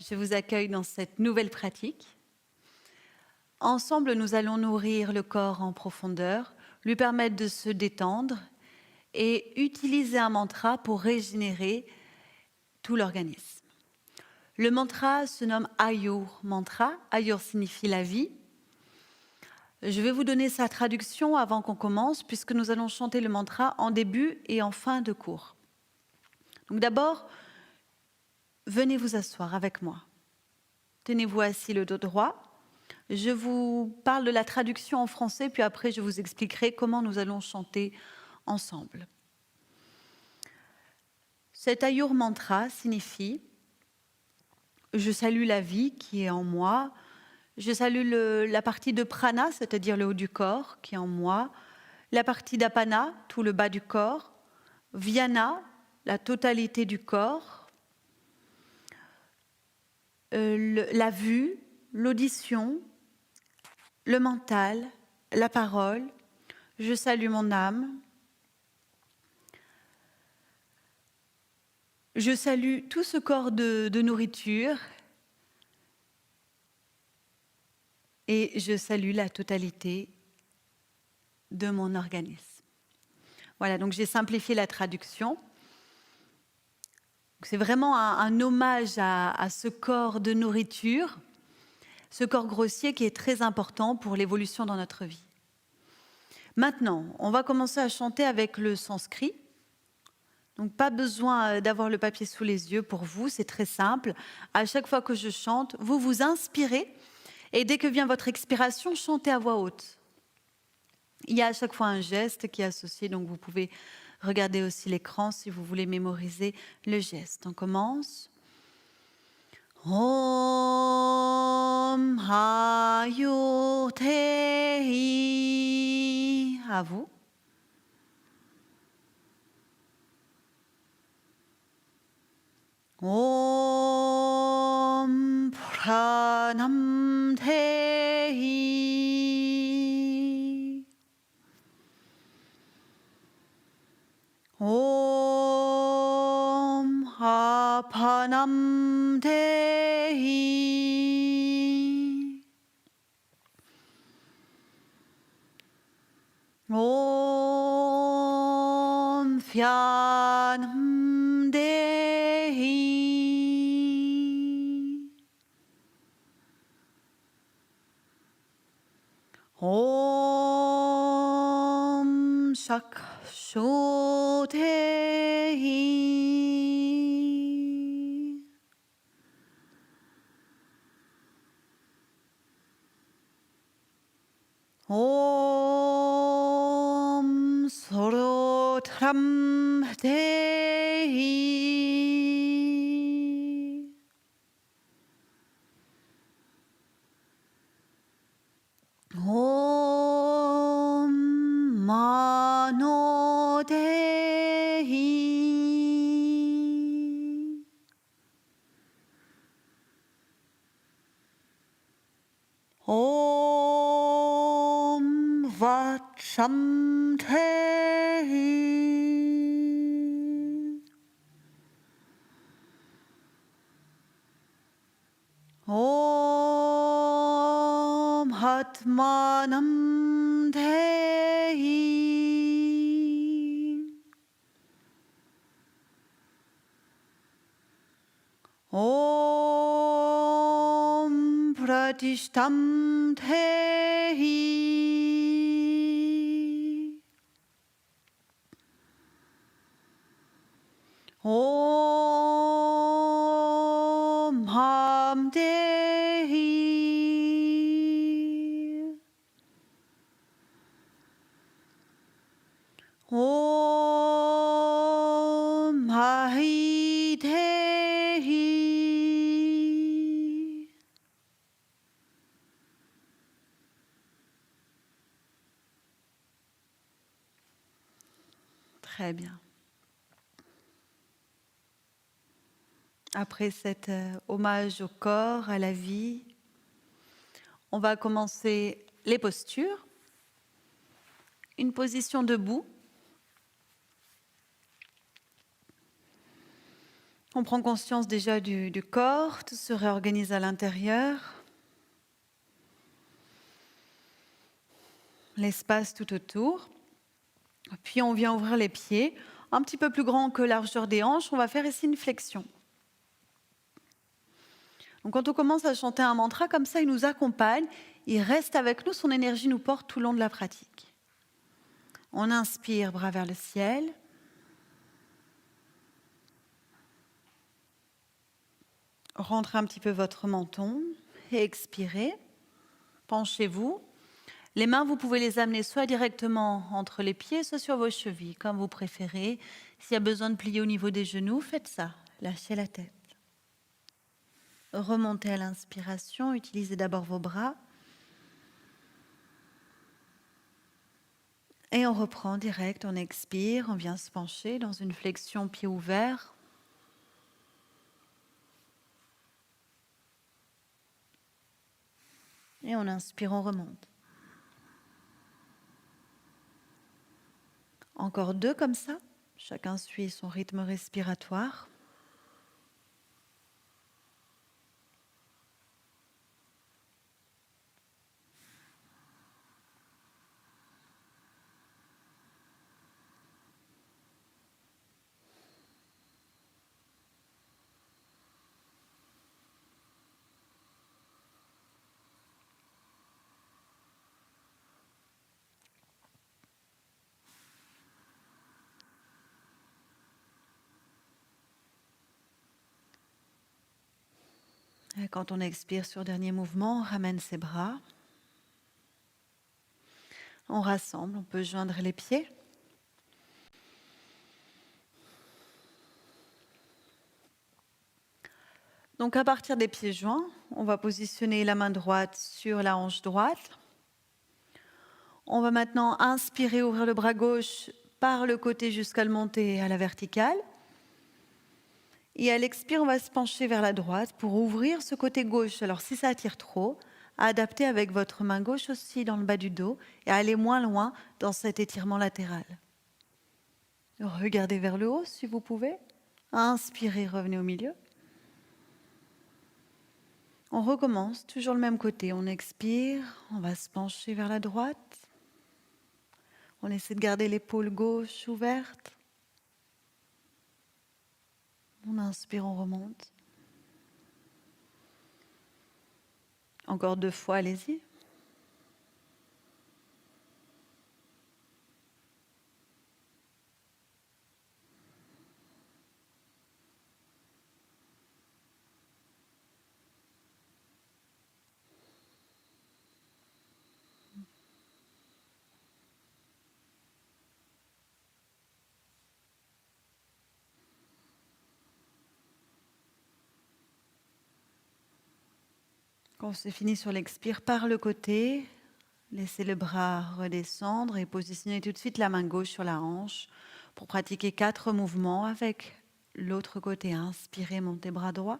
je vous accueille dans cette nouvelle pratique. Ensemble, nous allons nourrir le corps en profondeur, lui permettre de se détendre et utiliser un mantra pour régénérer tout l'organisme. Le mantra se nomme Ayur Mantra. Ayur signifie la vie. Je vais vous donner sa traduction avant qu'on commence, puisque nous allons chanter le mantra en début et en fin de cours. Donc d'abord, venez vous asseoir avec moi. Tenez-vous assis le dos droit. Je vous parle de la traduction en français, puis après je vous expliquerai comment nous allons chanter ensemble. Cet Ayur Mantra signifie « Je salue la vie qui est en moi », je salue la partie de prana, c'est-à-dire le haut du corps qui est en moi, la partie d'apana, tout le bas du corps, vyana, la totalité du corps, la vue, l'audition, le mental, la parole. Je salue mon âme. Je salue tout ce corps de nourriture et je salue la totalité de mon organisme. Voilà, donc j'ai simplifié la traduction. C'est vraiment un hommage à ce corps de nourriture, ce corps grossier qui est très important pour l'évolution dans notre vie. Maintenant, on va commencer à chanter avec le sanskrit. Donc pas besoin d'avoir le papier sous les yeux pour vous, c'est très simple. À chaque fois que je chante, vous vous inspirez et dès que vient votre expiration, chantez à voix haute. Il y a à chaque fois un geste qui est associé, donc vous pouvez regarder aussi l'écran si vous voulez mémoriser le geste. On commence. Om Ayur Te. À vous. Om Pranam Te. Om Apanam Te. Om Vyanam Dehi. Om Shakshu Dehi. Om Sorotram Dehi. Om Mano Dehi. Om Vacham Dehi. Om Hatmanam Dehi. Om Pratishtam Dehi. Om Ham Dehi. Om Hahi Dehi. Très bien. Après cet hommage au corps, à la vie, on va commencer les postures. Une position debout. On prend conscience déjà du corps, tout se réorganise à l'intérieur. L'espace tout autour. Puis on vient ouvrir les pieds, un petit peu plus grand que largeur des hanches. On va faire ici une flexion. Donc quand on commence à chanter un mantra comme ça, il nous accompagne, il reste avec nous, son énergie nous porte tout le long de la pratique. On inspire, bras vers le ciel. Rentrez un petit peu votre menton et expirez. Penchez-vous. Les mains, vous pouvez les amener soit directement entre les pieds, soit sur vos chevilles, comme vous préférez. S'il y a besoin de plier au niveau des genoux, faites ça. Lâchez la tête. Remontez à l'inspiration, utilisez d'abord vos bras. Et on reprend direct, on expire, on vient se pencher dans une flexion pied ouvert. Et on inspire, on remonte. Encore 2 comme ça. Chacun suit son rythme respiratoire. Et quand on expire sur le dernier mouvement, on ramène ses bras. On rassemble, on peut joindre les pieds. Donc à partir des pieds joints, on va positionner la main droite sur la hanche droite. On va maintenant inspirer, ouvrir le bras gauche par le côté jusqu'à le monter à la verticale. Et à l'expire, on va se pencher vers la droite pour ouvrir ce côté gauche. Alors si ça attire trop, adaptez avec votre main gauche aussi dans le bas du dos et aller moins loin dans cet étirement latéral. Regardez vers le haut si vous pouvez. Inspirez, revenez au milieu. On recommence, toujours le même côté. On expire, on va se pencher vers la droite. On essaie de garder l'épaule gauche ouverte. On inspire, on remonte. Encore 2 fois, allez-y. Quand c'est fini sur l'expire, par le côté, laissez le bras redescendre et positionnez tout de suite la main gauche sur la hanche pour pratiquer 4 mouvements avec l'autre côté. Inspirez, montez bras droit.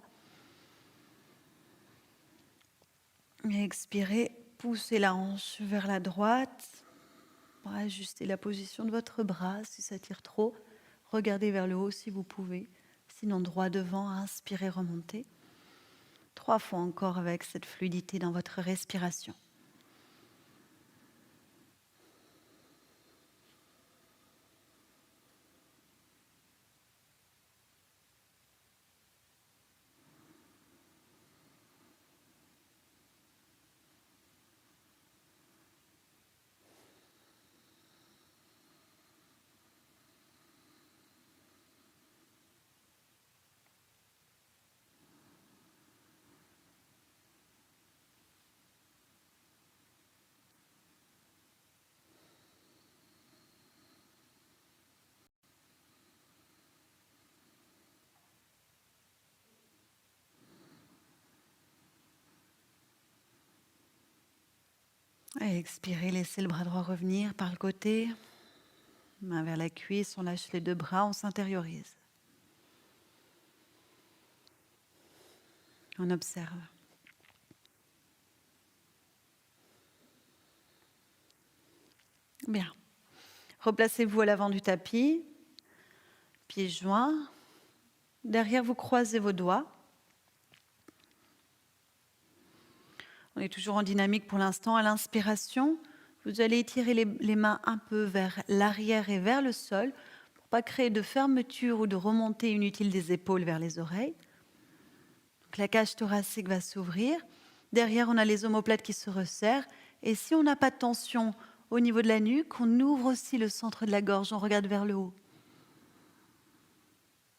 Et expirez, poussez la hanche vers la droite. Ajustez la position de votre bras si ça tire trop. Regardez vers le haut si vous pouvez. Sinon, droit devant, inspirez, remontez. 3 fois encore avec cette fluidité dans votre respiration. Et expirez, laissez le bras droit revenir par le côté. Main vers la cuisse, on lâche les 2 bras, on s'intériorise. On observe. Bien. Replacez-vous à l'avant du tapis, pieds joints. Derrière, vous croisez vos doigts. On est toujours en dynamique pour l'instant. À l'inspiration, vous allez étirer les mains un peu vers l'arrière et vers le sol pour ne pas créer de fermeture ou de remontée inutile des épaules vers les oreilles. Donc, la cage thoracique va s'ouvrir. Derrière, on a les omoplates qui se resserrent. Et si on n'a pas de tension au niveau de la nuque, on ouvre aussi le centre de la gorge. On regarde vers le haut.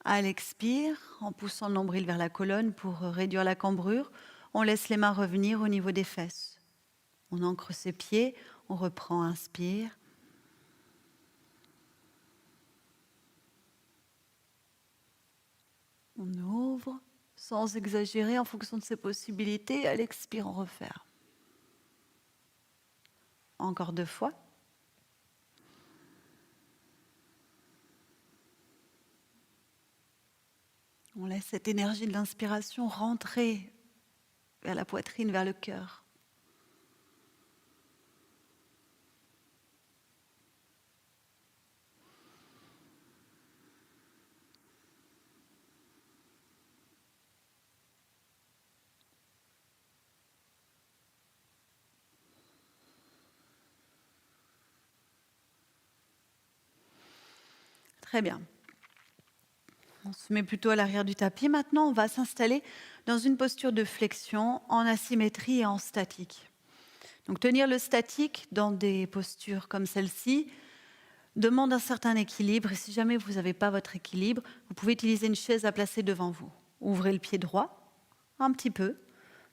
À l'expire, en poussant le nombril vers la colonne pour réduire la cambrure, on laisse les mains revenir au niveau des fesses. On ancre ses pieds, on reprend, inspire. On ouvre, sans exagérer en fonction de ses possibilités. À l'expire, on referme. Encore 2 fois. On laisse cette énergie de l'inspiration rentrer vers la poitrine, vers le cœur. Très bien. On se met plutôt à l'arrière du tapis. Maintenant, on va s'installer dans une posture de flexion en asymétrie et en statique. Donc, tenir le statique dans des postures comme celle-ci demande un certain équilibre. Et si jamais vous n'avez pas votre équilibre, vous pouvez utiliser une chaise à placer devant vous. Ouvrez le pied droit, un petit peu.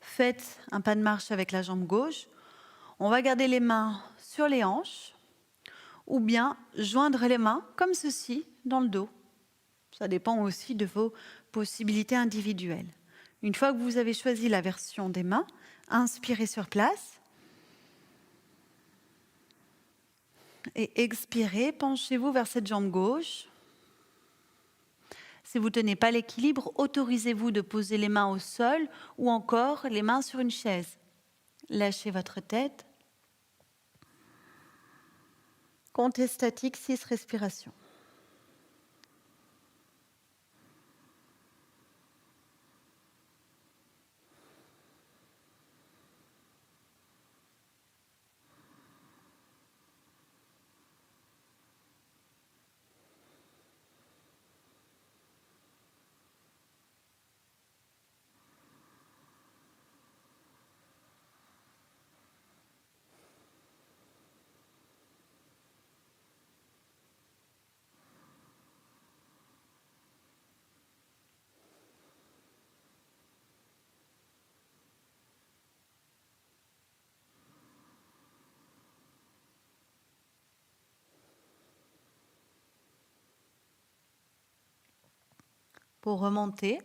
Faites un pas de marche avec la jambe gauche. On va garder les mains sur les hanches ou bien joindre les mains comme ceci dans le dos. Ça dépend aussi de vos possibilités individuelles. Une fois que vous avez choisi la version des mains, inspirez sur place et expirez, penchez-vous vers cette jambe gauche. Si vous ne tenez pas l'équilibre, autorisez-vous de poser les mains au sol ou encore les mains sur une chaise. Lâchez votre tête. Comptez statique, 6 respirations. Pour remonter,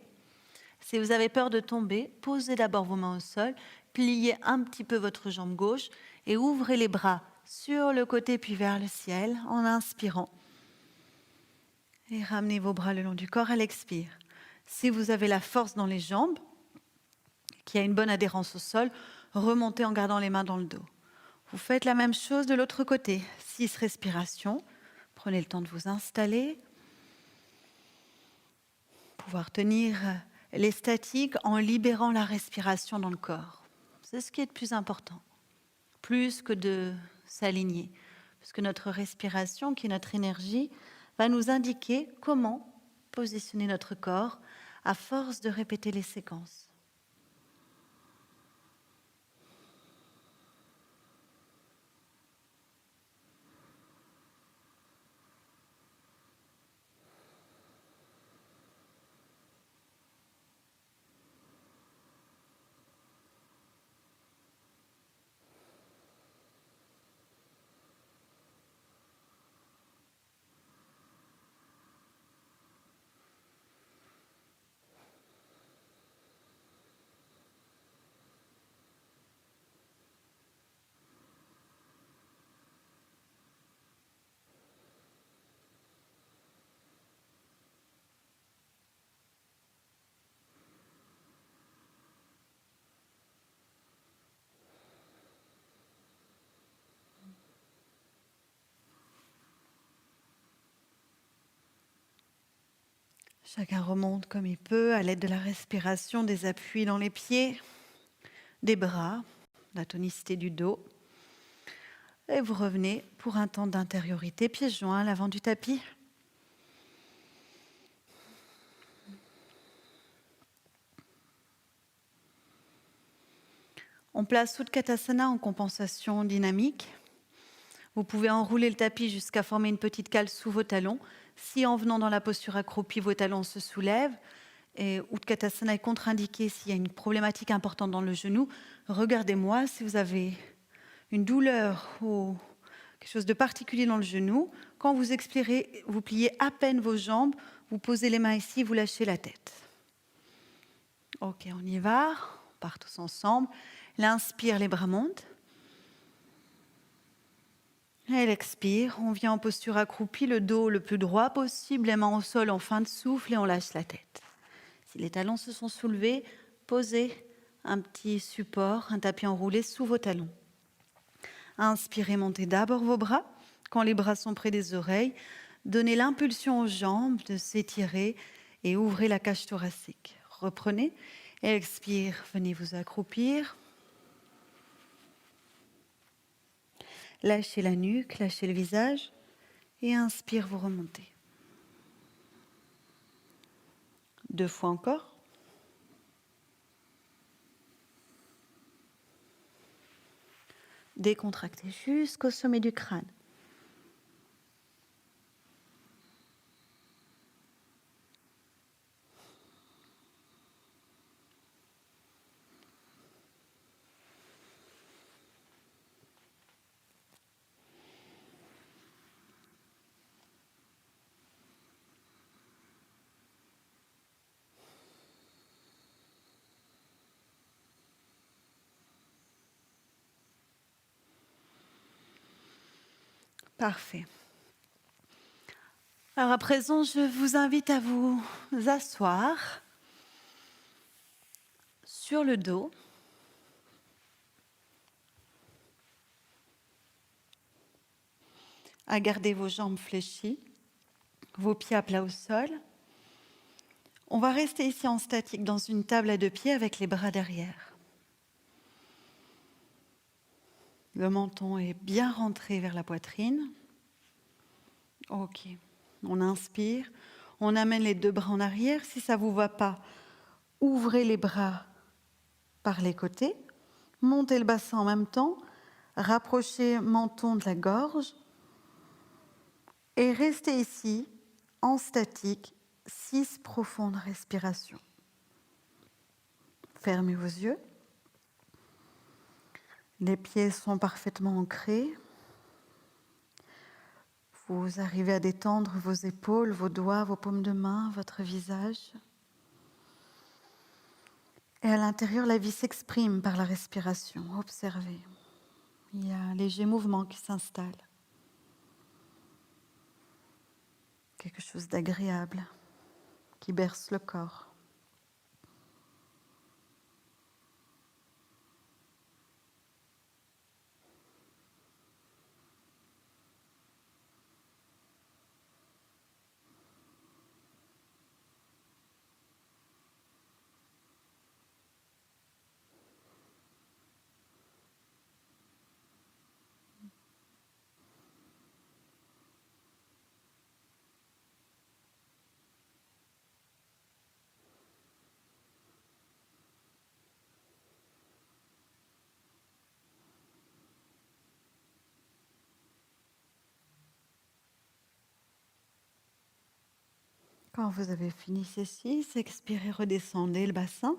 si vous avez peur de tomber, posez d'abord vos mains au sol, pliez un petit peu votre jambe gauche et ouvrez les bras sur le côté puis vers le ciel en inspirant. Et ramenez vos bras le long du corps à l'expire. Si vous avez la force dans les jambes, qu'il y a une bonne adhérence au sol, remontez en gardant les mains dans le dos. Vous faites la même chose de l'autre côté. 6 respirations. Prenez le temps de vous installer. Pouvoir tenir les statiques en libérant la respiration dans le corps. C'est ce qui est le plus important. Plus que de s'aligner. Parce que notre respiration, qui est notre énergie, va nous indiquer comment positionner notre corps à force de répéter les séquences. Chacun remonte comme il peut à l'aide de la respiration, des appuis dans les pieds, des bras, la tonicité du dos. Et vous revenez pour un temps d'intériorité, pieds joints à l'avant du tapis. On place Utkatasana en compensation dynamique. Vous pouvez enrouler le tapis jusqu'à former une petite cale sous vos talons. Si en venant dans la posture accroupie, vos talons se soulèvent, et Utkatasana est contre-indiqué s'il y a une problématique importante dans le genou, regardez-moi si vous avez une douleur ou quelque chose de particulier dans le genou. Quand vous expirez, vous pliez à peine vos jambes, vous posez les mains ici, vous lâchez la tête. Ok, on y va, on part tous ensemble. L'inspire, les bras montent. Et l'expire, on vient en posture accroupie, le dos le plus droit possible, les mains au sol en fin de souffle et on lâche la tête. Si les talons se sont soulevés, posez un petit support, un tapis enroulé sous vos talons. Inspirez, montez d'abord vos bras. Quand les bras sont près des oreilles, donnez l'impulsion aux jambes de s'étirer et ouvrez la cage thoracique. Reprenez, expire, venez vous accroupir. Lâchez la nuque, lâchez le visage et inspire, vous remontez. 2 fois encore. Décontractez jusqu'au sommet du crâne. Parfait. Alors à présent, je vous invite à vous asseoir sur le dos. À garder vos jambes fléchies, vos pieds à plat au sol. On va rester ici en statique dans une table à 2 pieds avec les bras derrière. Le menton est bien rentré vers la poitrine. Ok. On inspire. On amène les 2 bras en arrière. Si ça ne vous va pas, ouvrez les bras par les côtés. Montez le bassin en même temps. Rapprochez menton de la gorge. Et restez ici en statique. 6 profondes respirations. Fermez vos yeux. Les pieds sont parfaitement ancrés. Vous arrivez à détendre vos épaules, vos doigts, vos paumes de main, votre visage. Et à l'intérieur, la vie s'exprime par la respiration. Observez. Il y a un léger mouvement qui s'installe. Quelque chose d'agréable qui berce le corps. Quand vous avez fini ces 6, expirez, redescendez le bassin.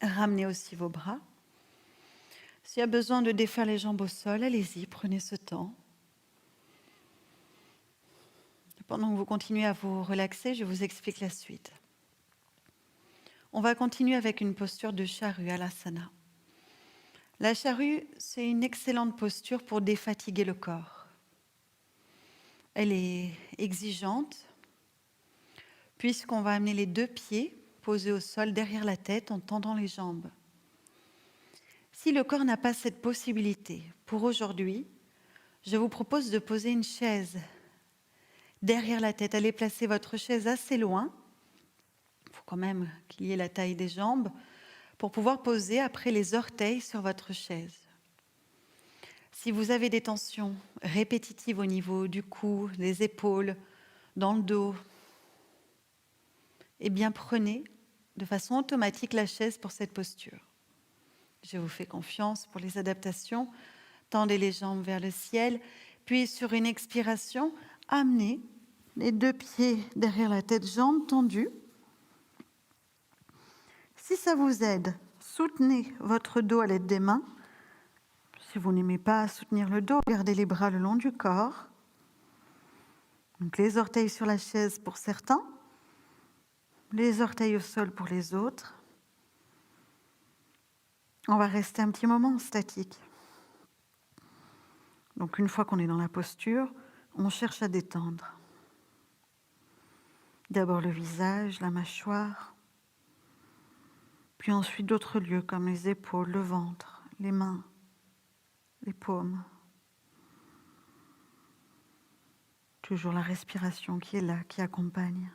Ramenez aussi vos bras. S'il y a besoin de défaire les jambes au sol, allez-y, prenez ce temps. Pendant que vous continuez à vous relaxer, je vous explique la suite. On va continuer avec une posture de charrue à l'asana. La charrue, c'est une excellente posture pour défatiguer le corps. Elle est exigeante, puisqu'on va amener les 2 pieds posés au sol derrière la tête en tendant les jambes. Si le corps n'a pas cette possibilité, pour aujourd'hui, je vous propose de poser une chaise derrière la tête. Allez placer votre chaise assez loin faut quand même qu'il y ait la taille des jambes, pour pouvoir poser après les orteils sur votre chaise. Si vous avez des tensions répétitives au niveau du cou, des épaules, dans le dos, eh bien prenez de façon automatique la chaise pour cette posture. Je vous fais confiance pour les adaptations. Tendez les jambes vers le ciel, puis sur une expiration, amenez les 2 pieds derrière la tête, jambes tendues. Si ça vous aide, soutenez votre dos à l'aide des mains. Si vous n'aimez pas soutenir le dos, gardez les bras le long du corps. Donc les orteils sur la chaise pour certains, les orteils au sol pour les autres. On va rester un petit moment statique. Donc une fois qu'on est dans la posture, on cherche à détendre. D'abord le visage, la mâchoire, puis ensuite d'autres lieux comme les épaules, le ventre, les mains, les paumes. Toujours la respiration qui est là, qui accompagne.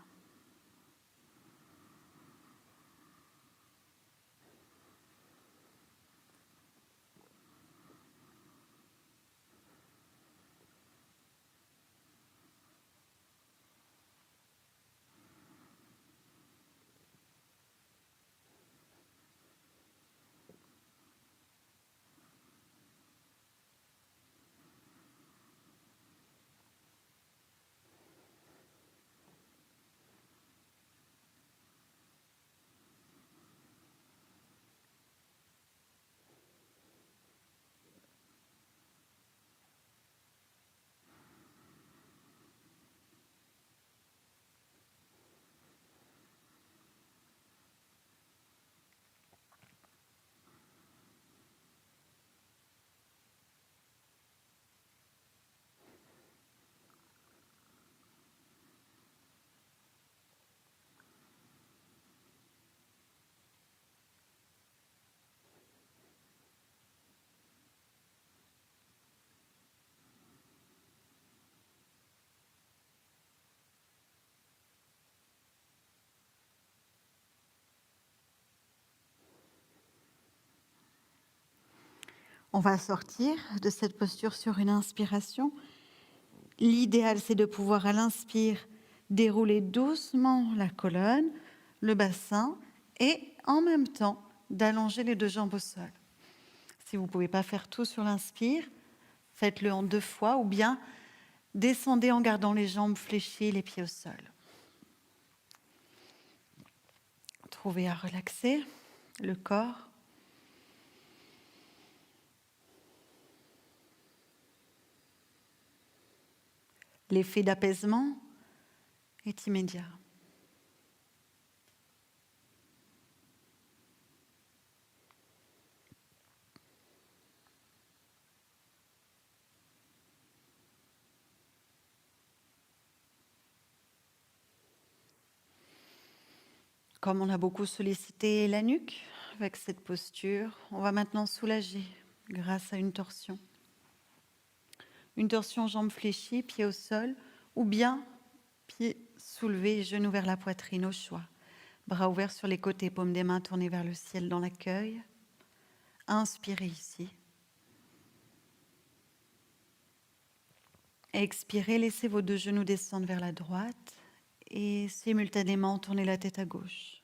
On va sortir de cette posture sur une inspiration. L'idéal, c'est de pouvoir, à l'inspire, dérouler doucement la colonne, le bassin, et en même temps, d'allonger les 2 jambes au sol. Si vous ne pouvez pas faire tout sur l'inspire, faites-le en 2 fois, ou bien descendez en gardant les jambes fléchies, les pieds au sol. Trouvez à relaxer le corps. L'effet d'apaisement est immédiat. Comme on a beaucoup sollicité la nuque avec cette posture, on va maintenant soulager grâce à une torsion. Une torsion jambes fléchies, pieds au sol, ou bien pieds soulevés, genoux vers la poitrine au choix. Bras ouverts sur les côtés, paumes des mains tournées vers le ciel dans l'accueil. Inspirez ici. Expirez, laissez vos 2 genoux descendre vers la droite et simultanément tournez la tête à gauche.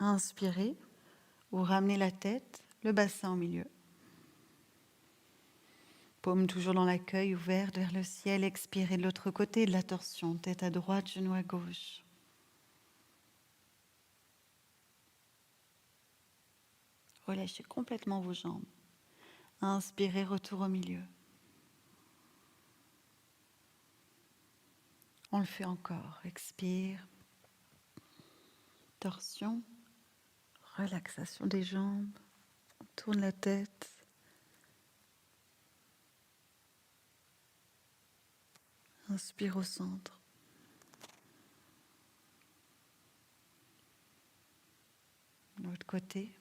Inspirez, vous ramenez la tête, le bassin au milieu. Paume toujours dans l'accueil, ouverte vers le ciel. Expirez de l'autre côté de la torsion, tête à droite, genou à gauche. Relâchez complètement vos jambes. Inspirez, retour au milieu. On le fait encore. Expire. Torsion. Relaxation des jambes. On tourne la tête. Inspire au centre. De l'autre côté.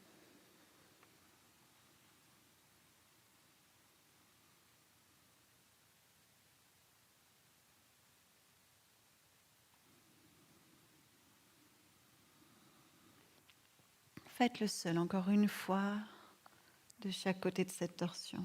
Faites-le seul, encore une fois, de chaque côté de cette torsion.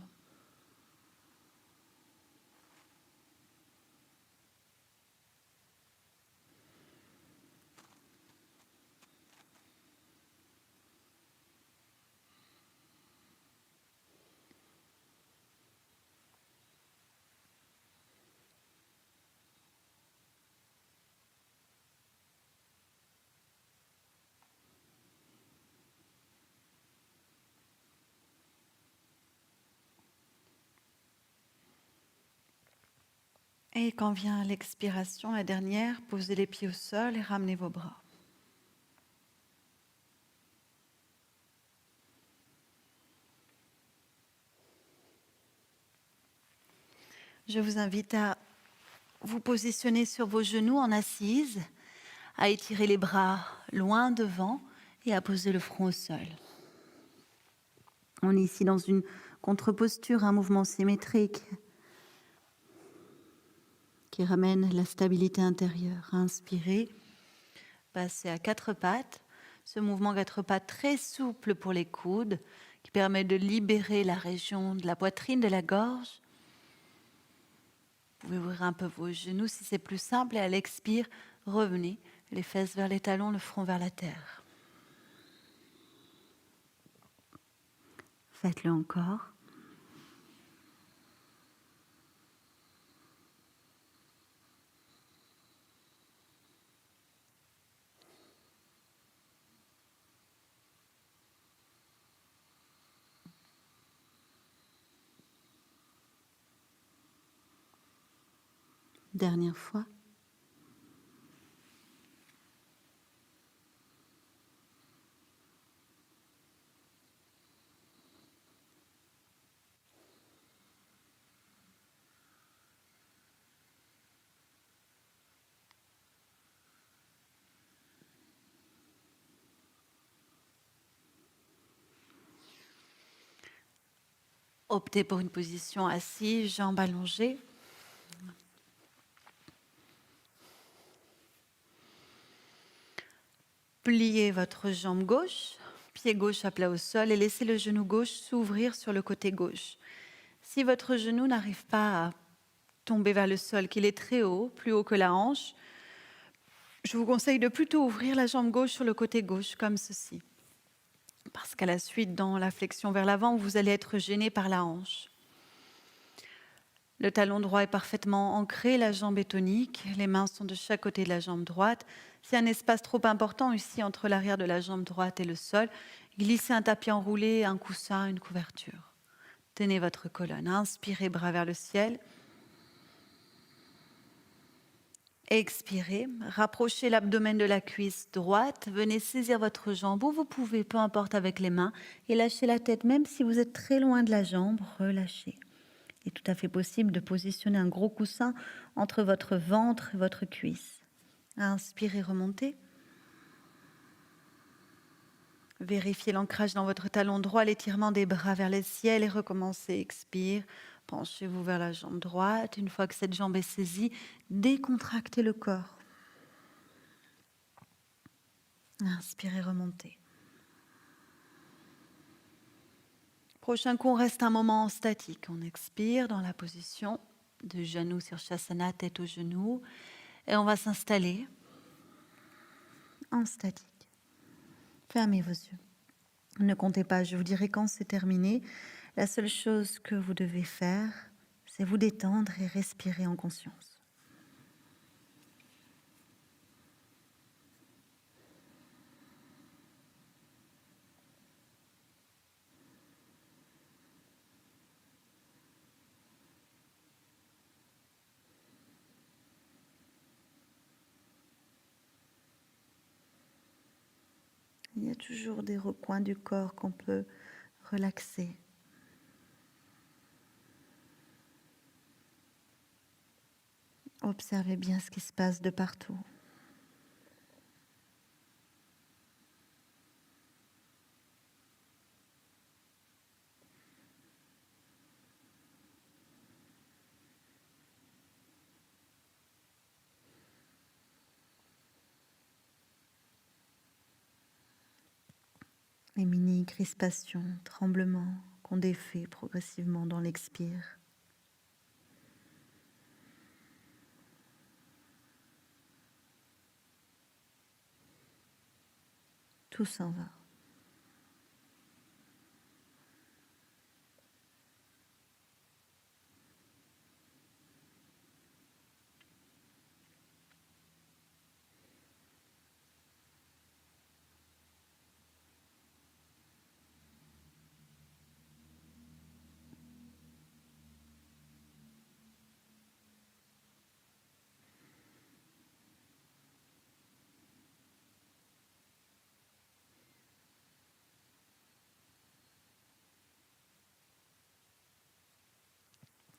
Et quand vient l'expiration, la dernière, posez les pieds au sol et ramenez vos bras. Je vous invite à vous positionner sur vos genoux en assise, à étirer les bras loin devant et à poser le front au sol. On est ici dans une contre-posture, un mouvement symétrique qui ramène la stabilité intérieure. Inspirez, passez à quatre pattes. Ce mouvement quatre pattes très souple pour les coudes qui permet de libérer la région de la poitrine, de la gorge. Vous pouvez ouvrir un peu vos genoux si c'est plus simple et à l'expire, revenez, les fesses vers les talons, le front vers la terre. Faites-le encore. Dernière fois. Optez pour une position assise, jambes allongées. Pliez votre jambe gauche, pied gauche à plat au sol et laissez le genou gauche s'ouvrir sur le côté gauche. Si votre genou n'arrive pas à tomber vers le sol, qu'il est très haut, plus haut que la hanche, je vous conseille de plutôt ouvrir la jambe gauche sur le côté gauche, comme ceci. Parce qu'à la suite, dans la flexion vers l'avant, vous allez être gêné par la hanche. Le talon droit est parfaitement ancré, la jambe est tonique, les mains sont de chaque côté de la jambe droite. S'il y a un espace trop important ici entre l'arrière de la jambe droite et le sol, glissez un tapis enroulé, un coussin, une couverture. Tenez votre colonne, inspirez, bras vers le ciel. Expirez, rapprochez l'abdomen de la cuisse droite, venez saisir votre jambe où vous pouvez, peu importe avec les mains, et lâchez la tête, même si vous êtes très loin de la jambe, relâchez. Il est tout à fait possible de positionner un gros coussin entre votre ventre et votre cuisse. Inspirez, remontez. Vérifiez l'ancrage dans votre talon droit, l'étirement des bras vers le ciel et recommencez. Expire, penchez-vous vers la jambe droite. Une fois que cette jambe est saisie, décontractez le corps. Inspirez, remontez. Prochain coup, on reste un moment en statique. On expire dans la position de genou sur Shasana, tête aux genoux. Et on va s'installer en statique. Fermez vos yeux. Ne comptez pas, je vous dirai quand c'est terminé. La seule chose que vous devez faire, c'est vous détendre et respirer en conscience. Il y a toujours des recoins du corps qu'on peut relaxer. Observez bien ce qui se passe de partout. les mini-crispations, tremblements qu'on défait progressivement dans l'expire. Tout s'en va.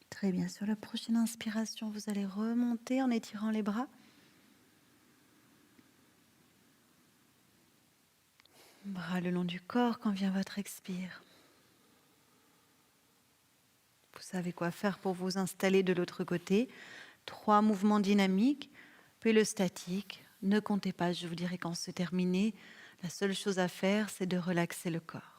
Très bien. Sur la prochaine inspiration, vous allez remonter en étirant les bras. Bras le long du corps quand vient votre expire. Vous savez quoi faire pour vous installer de l'autre côté. 3 mouvements dynamiques, puis le statique. Ne comptez pas, je vous dirai quand c'est terminé. La seule chose à faire, c'est de relaxer le corps.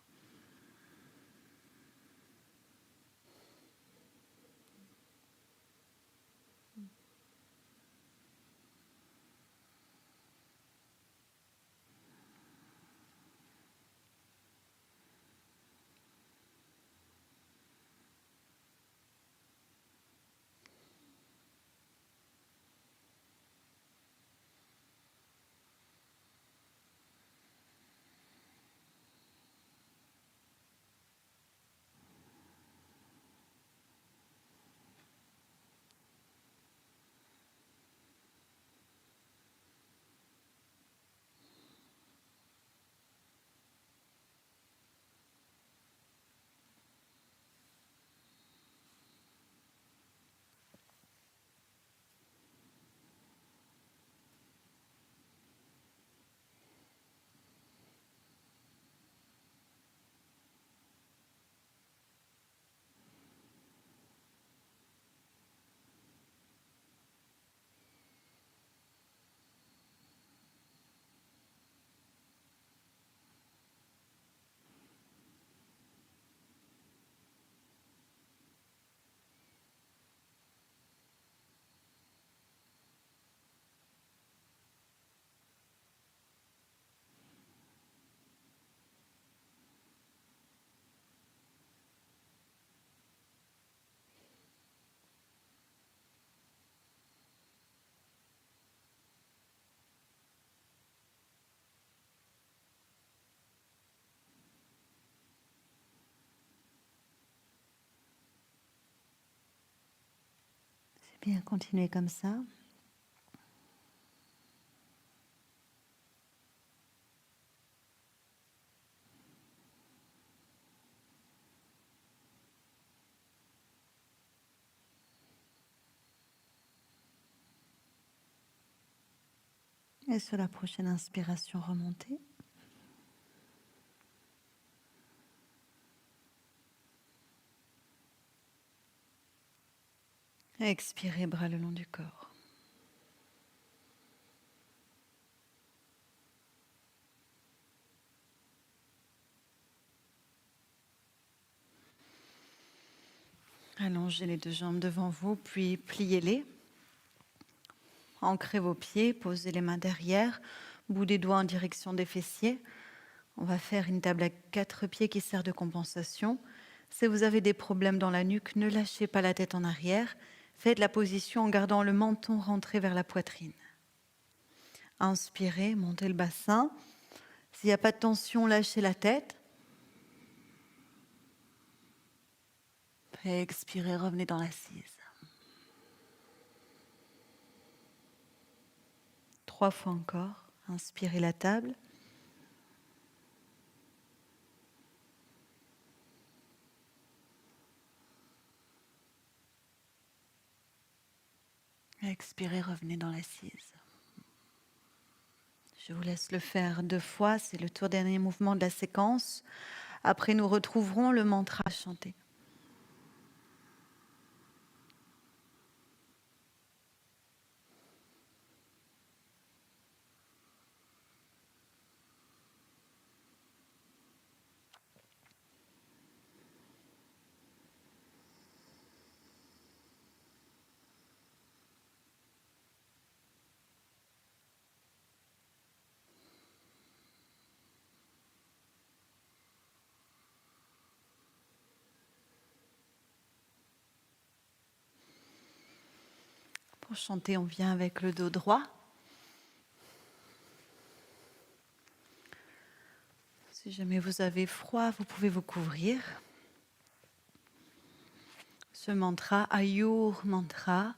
C'est bien, continuez comme ça. Et sur la prochaine inspiration, remontez. Expirez, bras le long du corps. Allongez les 2 jambes devant vous, puis pliez-les. Ancrez vos pieds, posez les mains derrière, bout des doigts en direction des fessiers. On va faire une table à 4 pieds qui sert de compensation. Si vous avez des problèmes dans la nuque, ne lâchez pas la tête en arrière. Faites la position en gardant le menton rentré vers la poitrine. Inspirez, montez le bassin. S'il n'y a pas de tension, lâchez la tête. Et expirez, revenez dans l'assise. 3 fois encore. Inspirez la table. Expirez, revenez dans l'assise. Je vous laisse le faire 2 fois. C'est le tout dernier mouvement de la séquence. Après, nous retrouverons le mantra à chanter. Pour chanter, on vient avec le dos droit. Si jamais vous avez froid, vous pouvez vous couvrir. Ce mantra, Ayur Mantra,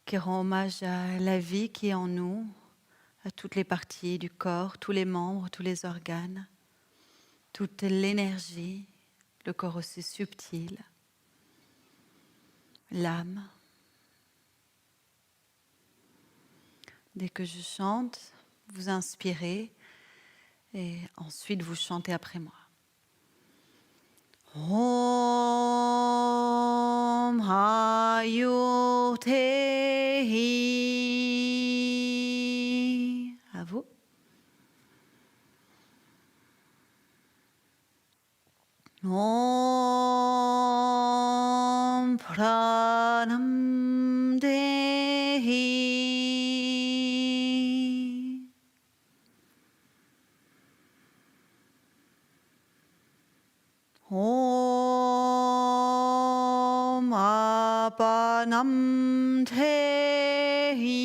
qui rend hommage à la vie qui est en nous, à toutes les parties du corps, tous les membres, tous les organes, toute l'énergie, le corps aussi subtil, l'âme. Dès que je chante, vous inspirez et ensuite vous chantez après moi. Om Ayutehi. À vous. Om Pranam Dehi. Om Apanam Dehi.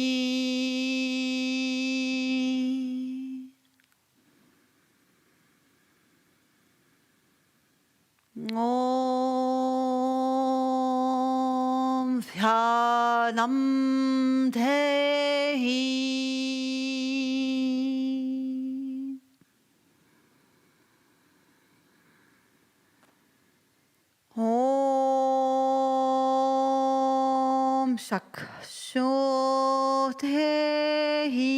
Om Dhyanam Dehi. Om Shakshu Dehi.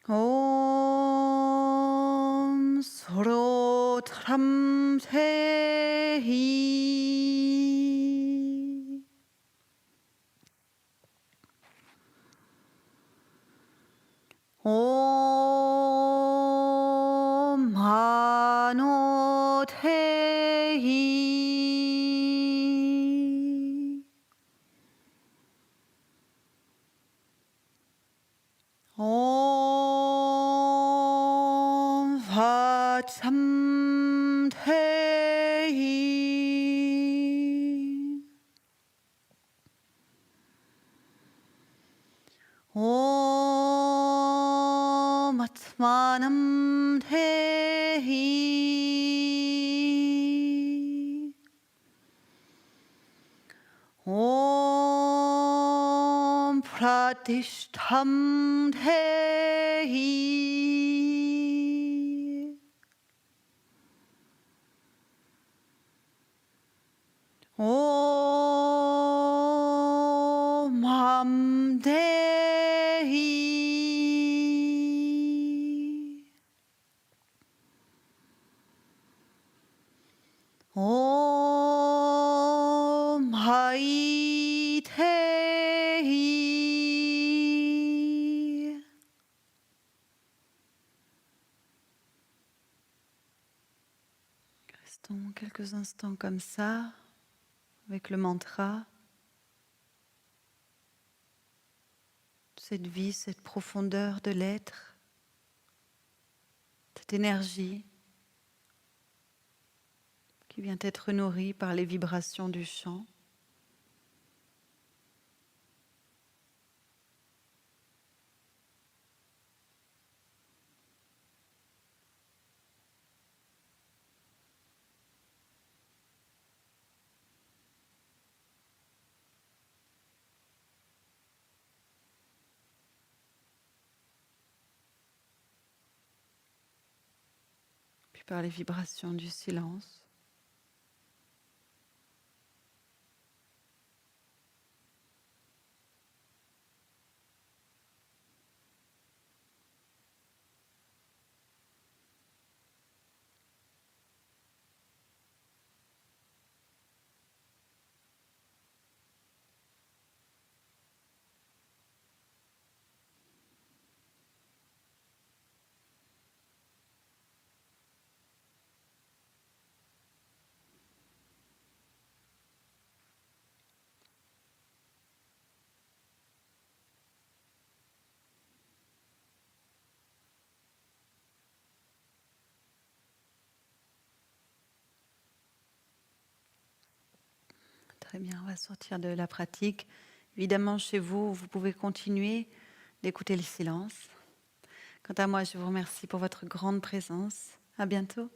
Om Srotram Dehi. Om Mano Dehi. Om Vacham Dehi. Om Atmanam Dehi. Om Pratishtham Dehi. Om Ham Dehi. Om Hai Dehi. Restons quelques instants comme ça, avec le mantra. Cette vie, cette profondeur de l'être, cette énergie qui vient être nourrie par les vibrations du chant. Puis par les vibrations du silence. Très bien, on va sortir de la pratique. Évidemment, chez vous, vous pouvez continuer d'écouter le silence. Quant à moi, je vous remercie pour votre grande présence. À bientôt.